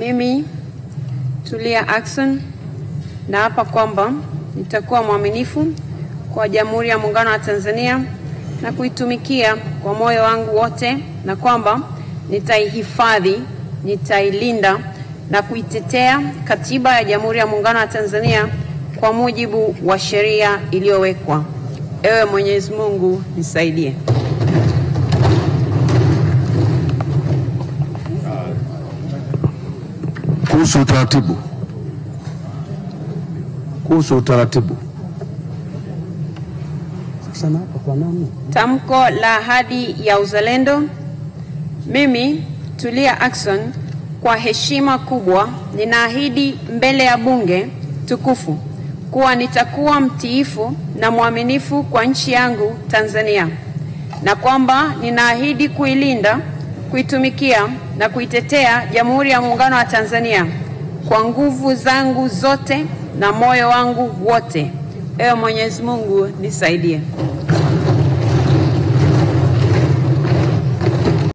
Mimi Tulia Ackson naapa kwamba nitakuwa mwaminifu kwa Jamhuri ya Muungano wa Tanzania na kuitumikia kwa moyo wangu wote, na kwamba nitaihifadhi, nitailinda na kuitetea Katiba ya Jamhuri ya Muungano wa Tanzania kwa mujibu wa sheria iliyowekwa. Ewe Mwenyezi Mungu nisaidie. Kuhusu utaratibu. Tamko la ahadi ya uzalendo. Mimi Tulia Ackson kwa heshima kubwa ninaahidi mbele ya bunge tukufu kuwa nitakuwa mtiifu na mwaminifu kwa nchi yangu Tanzania, na kwamba ninaahidi kuilinda, kuitumikia na kuitetea Jamhuri ya Muungano wa Tanzania kwa nguvu zangu zote na moyo wangu wote. Ewe Mwenyezi Mungu nisaidie.